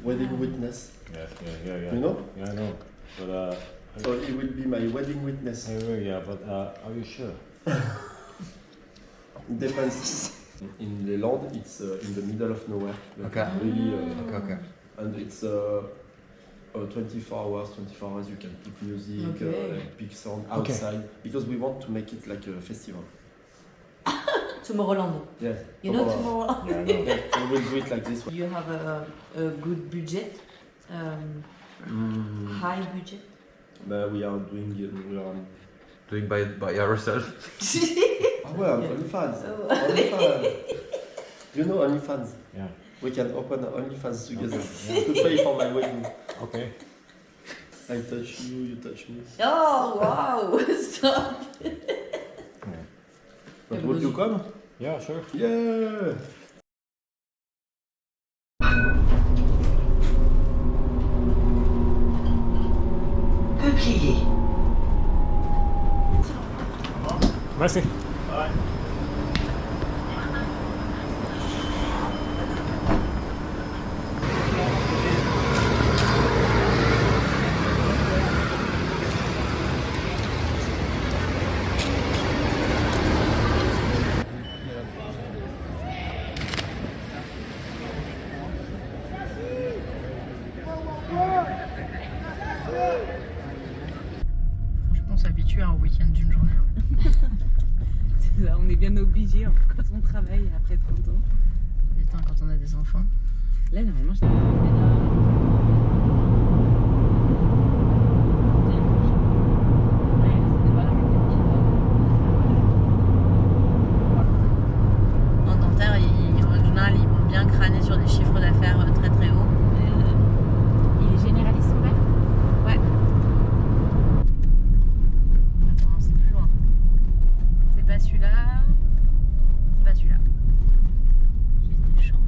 Wedding witness. Yeah. You know? Yeah, I know. But So he will be my wedding witness. yeah, but are you sure? It depends. In Les Landes, it's in the middle of nowhere. Like Okay. Really, Okay. and it's 24 hours. You can put music, like big sound outside because we want to make it like a festival. Tomorrowland. Yeah. You know Tomorrowland? Yeah, I know. Yeah, so we'll do it like this. You have a good budget, high budget. But we are Doing by yourself. well, OnlyFans. OnlyFans. You know OnlyFans? Yeah. We can open OnlyFans together to pay for my wedding. Okay. I touch you, you touch me. Oh wow! Stop. But would you come? Yeah, sure. Yeah. Peuplier. Merci. Franchement, on s'habitue à un week-end d'une journée. C'est ça, on est bien obligé quand on travaille après 30 ans. Putain, quand on a des enfants. Là, normalement, je En dentaire, en général, ils vont bien crâner sur des chiffres d'affaires très très hauts. Il est généraliste, son père? Ouais. Attends, c'est plus loin. C'est pas celui-là. C'est pas celui-là. J'ai des chambres.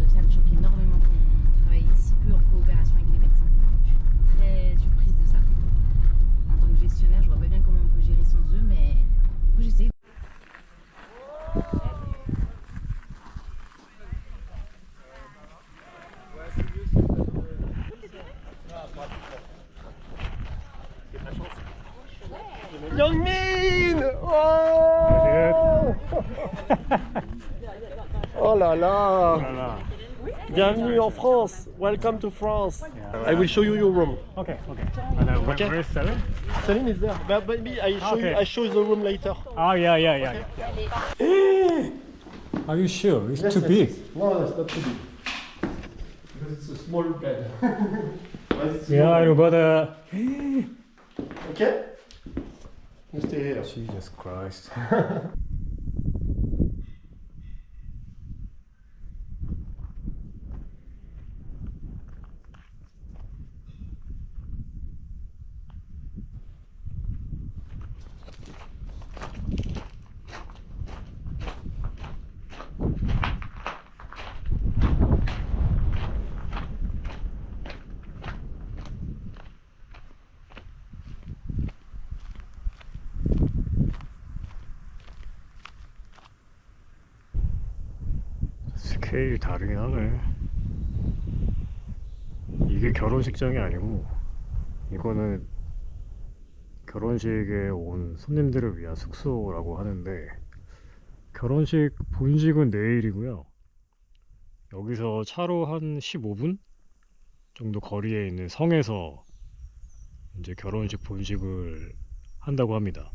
Ça me choque énormément qu'on travaille si peu en coopération avec les médecins. Je suis très surprise de ça. En tant que gestionnaire, je vois pas bien comment on peut gérer sans eux, mais du coup, j'essaie. Youngmin! Oh! Oh là là! Voilà. Bienvenue en France! Welcome to France! Yeah. I will show you your room. Okay. And Okay. where's Celine? Celine is there. But maybe I show Okay. you. I show you the room later. Oh, yeah. Are you sure? It's too big. No, it's not too big. Because it's a small bed. But it's Yeah, I know, small. but Okay? You stay here. Jesus Christ. 스케일이 다르긴 하네. 이게 결혼식장이 아니고 이거는 결혼식에 온 손님들을 위한 숙소라고 하는데 결혼식 본식은 내일이고요. 여기서 차로 한 15분 정도 거리에 있는 성에서 이제 결혼식 본식을 한다고 합니다.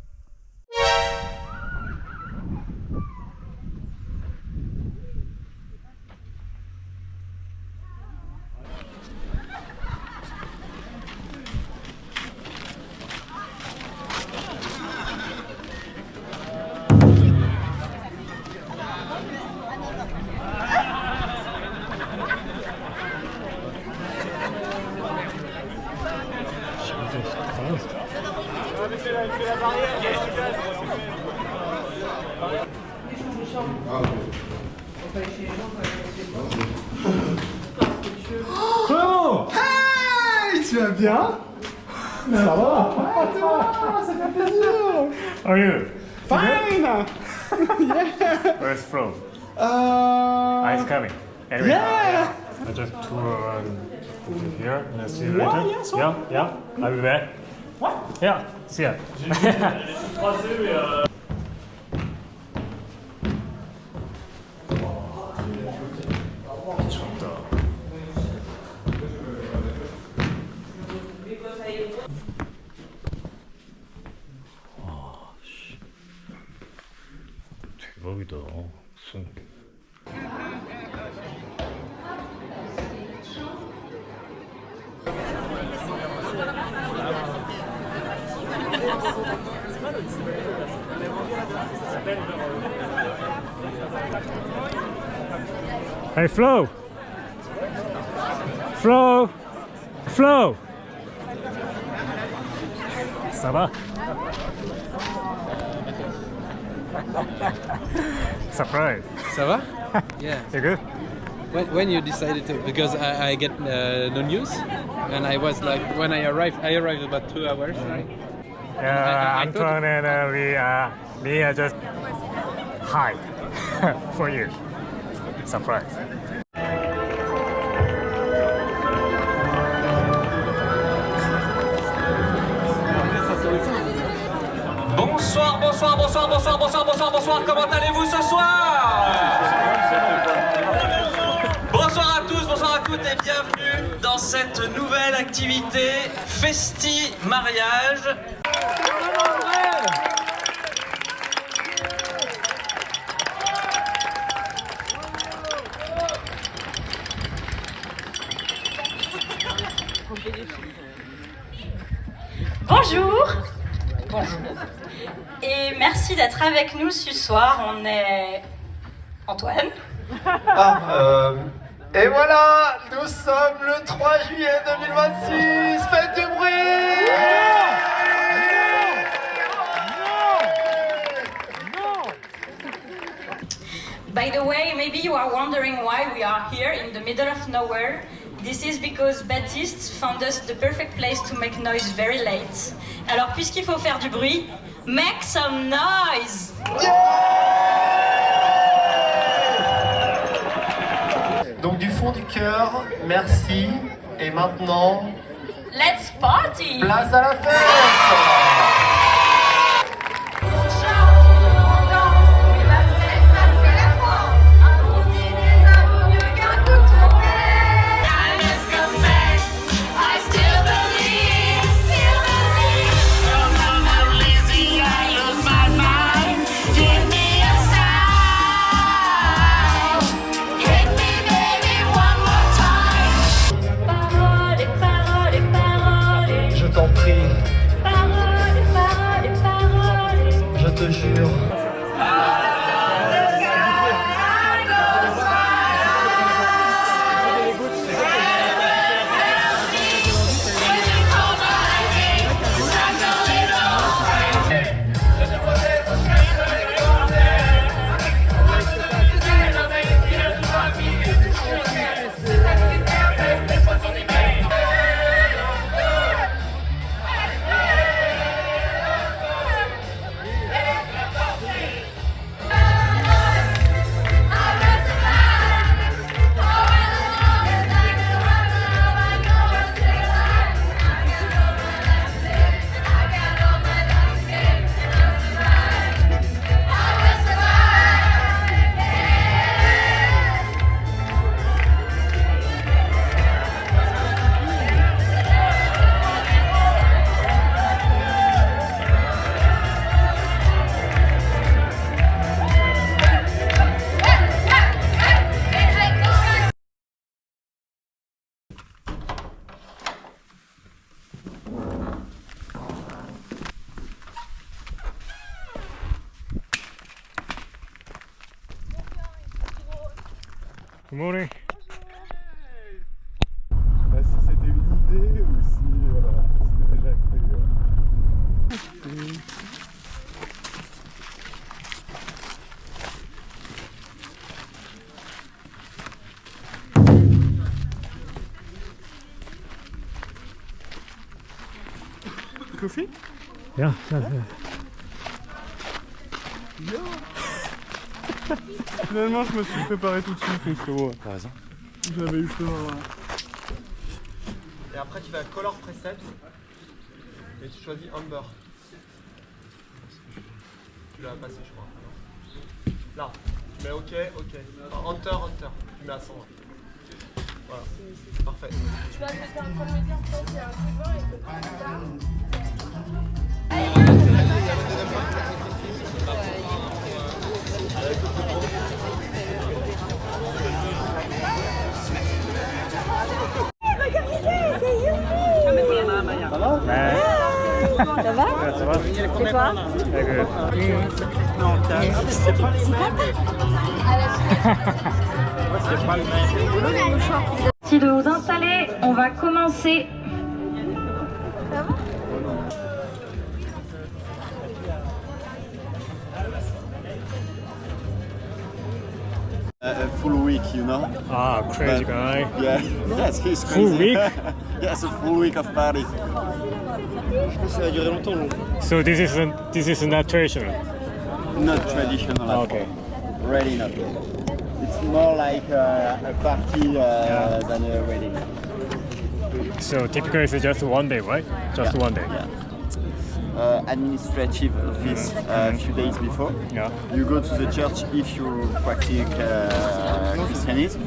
Jesus Christ. Flo! Hey! Tu vas bien? Ça va? Ouais, toi, ça fait plaisir! How are you? Fine! Yeah! Where's Flo? He's coming. Anyway, Yeah! I just tour here and I'll see you later. Yeah, so- Yeah, I'll be back. What? Yeah, see ya. 미쳤다. 대박이다. 무슨 Hey Flo! Flo! Flo! Ça va? Surprise! Ça va? Yeah. You good? When you decided to, because I get no news, and I was like, when I arrived about 2 hours, right? Yeah, I Anton and me are just hide for you. Surprise. Bonsoir, bonsoir, bonsoir, bonsoir, bonsoir, bonsoir, bonsoir, comment allez-vous ce soir? Bonsoir à tous, bonsoir à toutes et bienvenue dans cette nouvelle activité Festi Mariage. Bonjour. Bonjour. Et merci d'être avec nous ce soir. On est Antoine. Et voilà, nous sommes le 3 juillet 2026. Faites du bruit! By the way, maybe you are wondering why we are here in the middle of nowhere. This is because Baptiste found us the perfect place to make noise very late. Alors, puisqu'il faut faire du bruit, make some noise! Donc du fond du cœur, merci. Et maintenant, Let's party! place à la fête! Je t'en prie, je te jure. Good morning. Je sais pas si c'était une idée ou si c'était déjà acté. coffee? Yeah. Finalement, je me suis préparé tout de suite, mon frérot. T'as raison. J'avais eu peur. Et après, tu vas à Color Precepts et tu choisis Amber. Tu l'as passé, je crois. Là, tu mets OK. Enfin, Hunter. Tu mets à 100. Voilà, parfait. Tu vas me faire un premier bien, peut-être, il y a un peu vent et Ça va? Ça va? Et toi? Si de vous installer, on va commencer. A full week, you know. Ah, crazy guy. Yeah, yes, he's crazy. Full week? Yes, a full week of party. Je pense que ça va durer longtemps. So this is not traditional. Not traditional. Okay. Really not. It's more like a party than a wedding. So typically it's just one day, right? Just one day. Yeah. Administrative office a few days before. Yeah. You go to the church if you practice Christianism,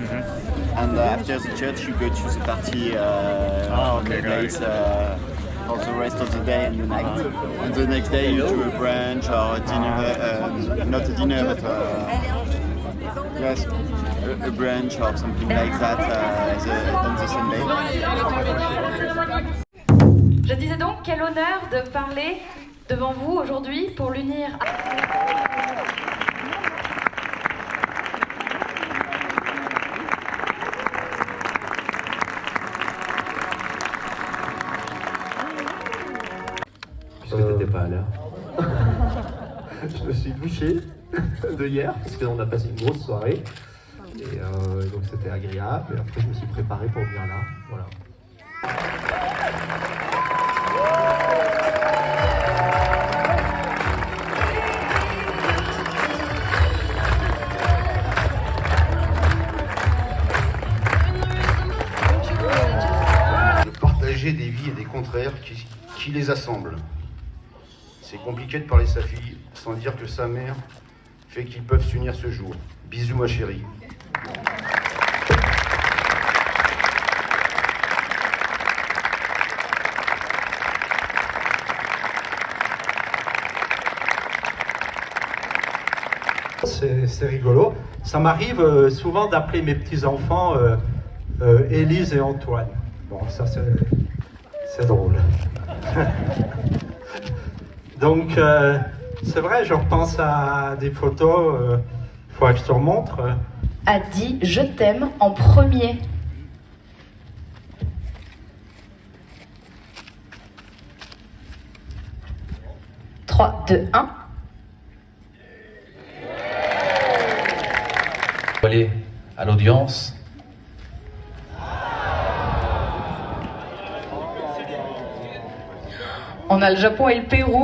and after the church you go to the party on the days for the rest of the day and the night. And the next day you do a brunch or a dinner, not a dinner but yes, a brunch or something like that on the Sunday. Je disais donc, quel honneur de parler devant vous aujourd'hui pour l'unir. Puisque t'étais pas à l'heure. Je me suis douché de hier parce qu'on a passé une grosse soirée et donc c'était agréable et après je me suis préparé pour venir là, voilà. Partager des vies et des contraires qui les assemblent. C'est compliqué de parler de sa fille sans dire que sa mère fait qu'ils peuvent s'unir ce jour. Bisous ma chérie. C'est rigolo. Ça m'arrive souvent d'appeler mes petits-enfants Élise et Antoine. Bon, ça c'est drôle. Donc, c'est vrai, je repense à des photos, il faudrait que je te remontre. A dit « Je t'aime » en premier. « 3, 2, 1. Aller à l'audience. On a le Japon et le Pérou.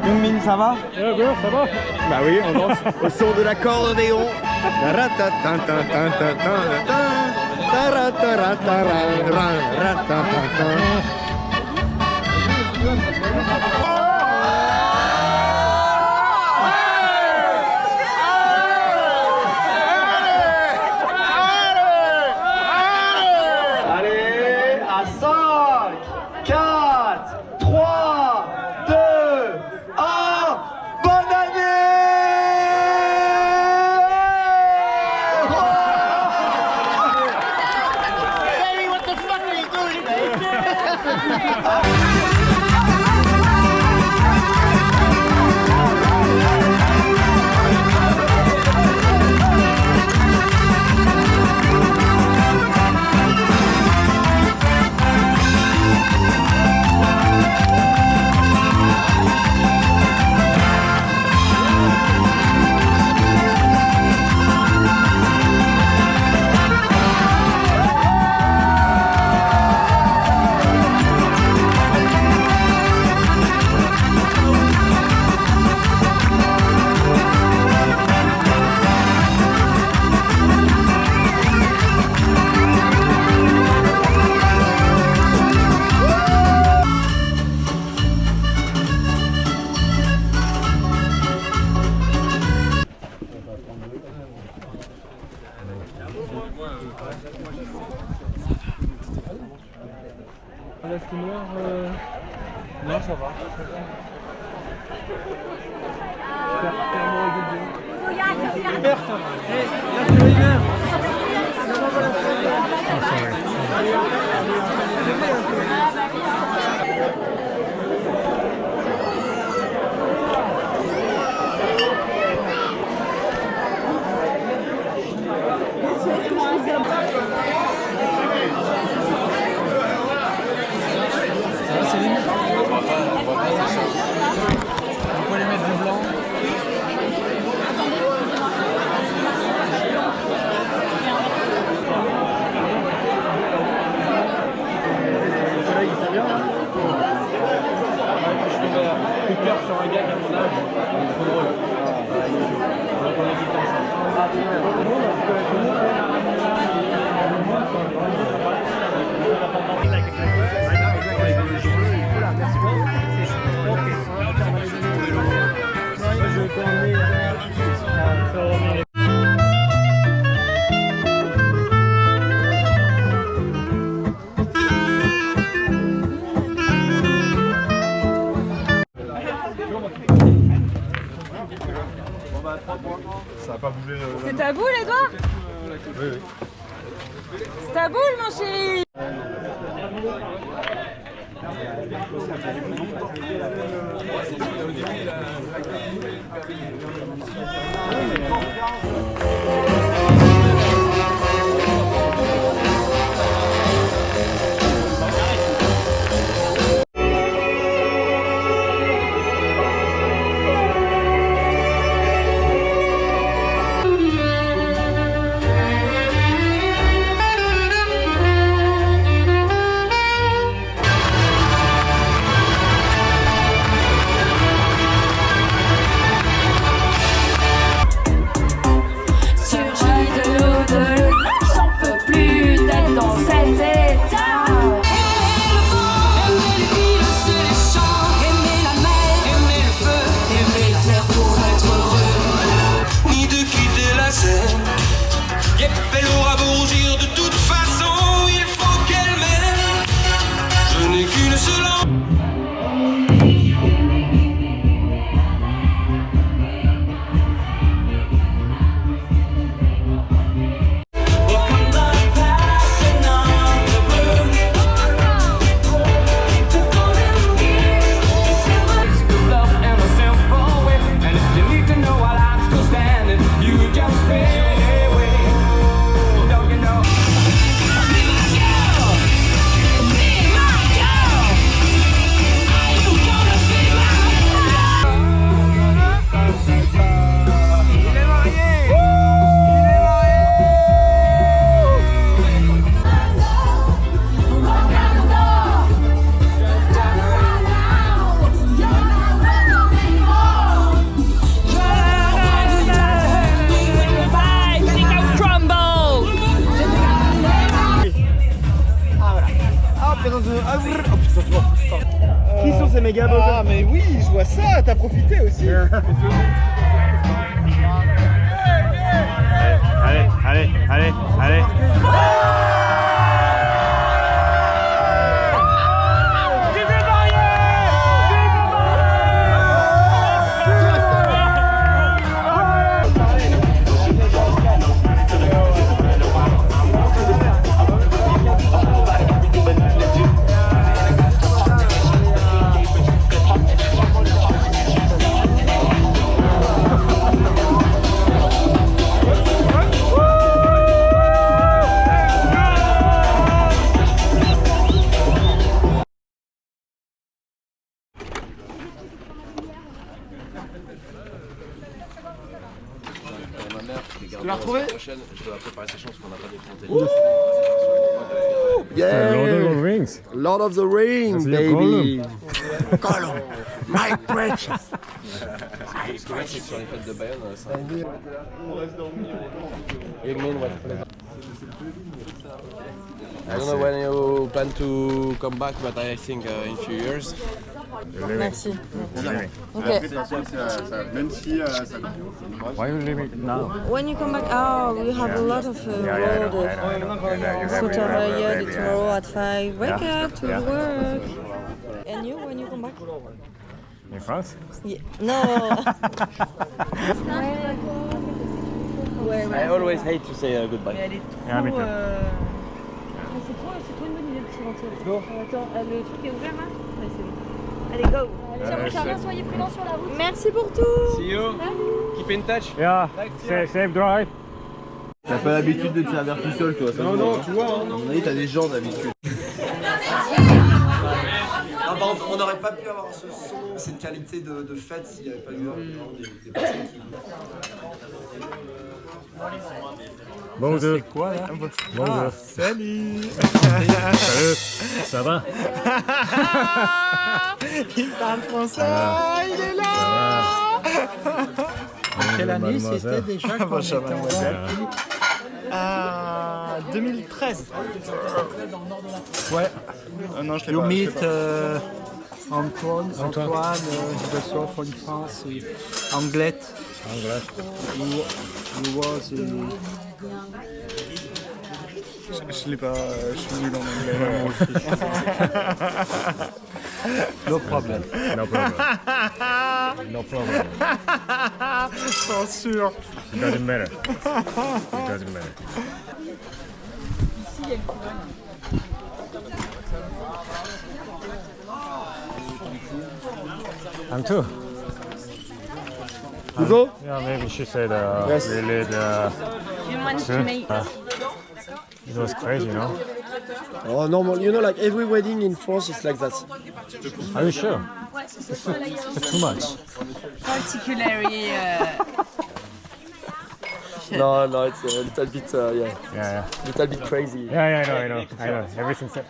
Youngmin, ça va? Ouais, bien, ça va. Bah oui, on danse au son de l'accordéon. 4, 3, 2, 1. Bonne année! Baby, what the fuck are you doing, baby? Là, c'est noir. Non, ça va. Sur un gars qui a mon âge, c'est trop drôle. Donc on est tout Ça a pas bougé. C'est ta boule, Edouard? Oui, oui. C'est ta boule, mon chéri. Elle aura beau rougir, de toute façon, il faut qu'elle m'aime. Je n'ai qu'une seule envie. Qui sont ces méga bugs? Ah mais oui, je vois ça, t'as profité aussi. Allez, allez, allez, allez. Vive le Mario! Tu l'as retrouvé? Je dois préparer sa chance qu'on n'a pas décompté. Yeah! Lord of the Rings. Lord of the Rings, That's baby! Gollum. My precious! Ce que là, c'est que sur les fêtes de Bayonne, ça. You mean what? I don't know when you plan to come back, but I think in few years. Merci. Ok. Même si ça... Why you leaving now? When you come back, we have a lot of road. So tomorrow, tomorrow at 5, wake up to work. And you, when you come back? In France? Yeah. No. I always hate to say goodbye. Yeah, me too. C'est trop une bonne idée de se rentrer. Attends, le truc est ouvert là? Ouais, c'est bon. Allez, go! Tiens, soyez prudents sur la route. Merci pour tout! See you! Keep in touch! Yeah, safe drive! T'as pas l'habitude de te servir tout seul, toi, ça? Non, tu vois, hein. À mon avis, t'as des gens d'habitude. Ah, par contre, on n'aurait pas pu avoir ce son, cette qualité de fête s'il n'y avait pas eu des personnes qui... Bonjour. C'est quoi là? Bonjour. Salut. Salut. Ça va? Il parle français, il est là. Quelle année c'était déjà quand on était en Belgique? 2013. Ouais. Non, je l'ai You pas. meet Antoine, the soul from France, Anglette. He was Je l'ai pas, je suis nul en anglais. No problem. No problem. No problem. Censure. It doesn't matter. It doesn't matter. I'm too. You go? Yeah, maybe she said Yes. really You managed to make it was crazy, you know? Oh, normal. You know, like every wedding in France is like that. Are you sure? It's too much. particularly. No, it's a little bit, Yeah. little bit crazy. Yeah, I know.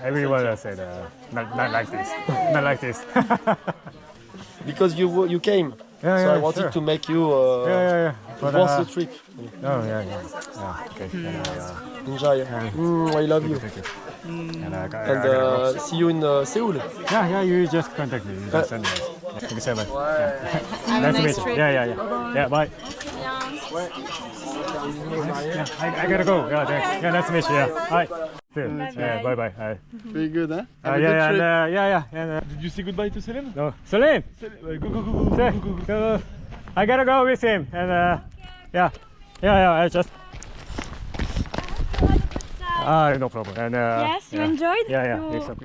Everyone said not like this. Not like this. Because you came, Yeah, so yeah, I wanted sure. to make you Yeah. But, once the trip. Oh, yeah. Okay. Enjoy. I love you. Thank you. And I gotta And go. see you in Seoul. Yeah, you just contact me. You just send me. Thank you so much. Yeah. Nice to meet you. Yeah, bye. Yeah, I gotta go. Yeah, thanks. Yeah, nice to meet you. Yeah, bye. See you. Yeah, bye. Very good, huh? Did you say goodbye to Selim? No, Selim. Go. I gotta go with him. And yeah. I just. No problem. And Yes, you enjoyed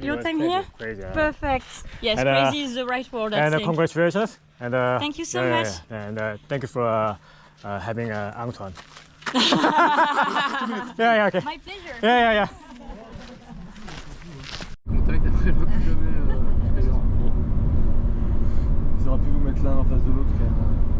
your time here? Crazy, Perfect. Yes, And, crazy is the right word, I And think. congratulations. And Thank you so much. And thank you for having Antoine. Yeah, okay. My pleasure. Yeah. Contact, après, elle va plus jamais. Ils auraient pu vous mettre l'un en face de l'autre quand même.